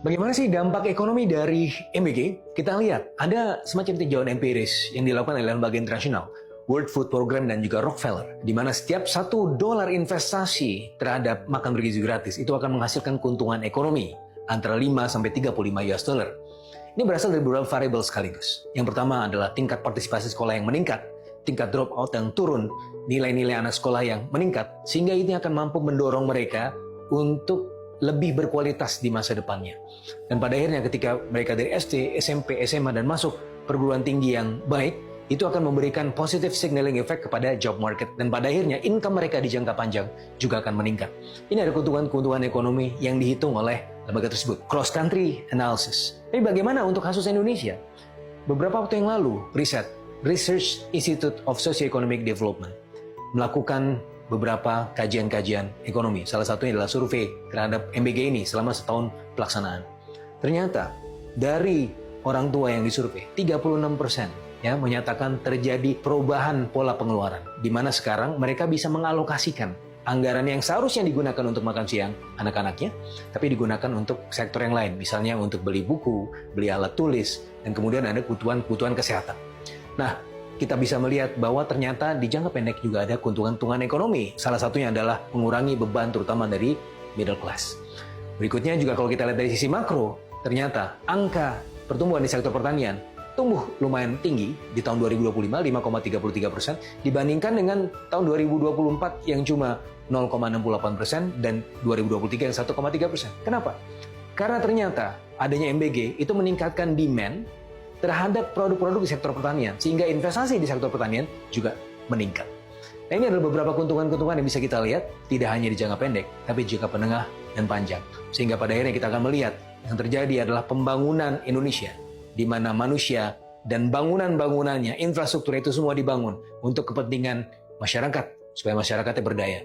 Bagaimana sih dampak ekonomi dari MBG? Kita lihat ada semacam tinjauan empiris yang dilakukan oleh lembaga internasional, World Food Program dan juga Rockefeller, di mana setiap $1 investasi terhadap makan bergizi gratis itu akan menghasilkan keuntungan ekonomi antara 5 sampai 35 US dollar. Ini berasal dari beberapa variabel sekaligus. Yang pertama adalah tingkat partisipasi sekolah yang meningkat, tingkat dropout yang turun, nilai-nilai anak sekolah yang meningkat, sehingga ini akan mampu mendorong mereka untuk lebih berkualitas di masa depannya. Dan pada akhirnya ketika mereka dari SD, SMP, SMA, dan masuk perguruan tinggi yang baik, itu akan memberikan positive signaling effect kepada job market. Dan pada akhirnya income mereka di jangka panjang juga akan meningkat. Ini ada keuntungan-keuntungan ekonomi yang dihitung oleh lembaga tersebut. Cross country analysis. Tapi bagaimana untuk kasus Indonesia? Beberapa waktu yang lalu, Research Institute of Socio-Economic Development melakukan beberapa kajian-kajian ekonomi. Salah satunya adalah survei terhadap MBG ini selama setahun pelaksanaan. Ternyata dari orang tua yang disurvei, 36% ya menyatakan terjadi perubahan pola pengeluaran, di mana sekarang mereka bisa mengalokasikan anggaran yang seharusnya digunakan untuk makan siang anak-anaknya, tapi digunakan untuk sektor yang lain, misalnya untuk beli buku, beli alat tulis, dan kemudian ada kebutuhan kesehatan. Nah, kita bisa melihat bahwa ternyata di jangka pendek juga ada keuntungan-keuntungan ekonomi. Salah satunya adalah mengurangi beban terutama dari middle class. Berikutnya juga kalau kita lihat dari sisi makro, ternyata angka pertumbuhan di sektor pertanian tumbuh lumayan tinggi di tahun 2025, 5,33%, dibandingkan dengan tahun 2024 yang cuma 0,68% dan 2023 yang 1,3%. Kenapa? Karena ternyata adanya MBG itu meningkatkan demand terhadap produk-produk di sektor pertanian, sehingga investasi di sektor pertanian juga meningkat. Nah, ini adalah beberapa keuntungan-keuntungan yang bisa kita lihat, tidak hanya di jangka pendek, tapi juga menengah dan panjang. Sehingga pada akhirnya kita akan melihat yang terjadi adalah pembangunan Indonesia, di mana manusia dan bangunan-bangunannya, infrastruktur itu semua dibangun untuk kepentingan masyarakat, supaya masyarakatnya berdaya.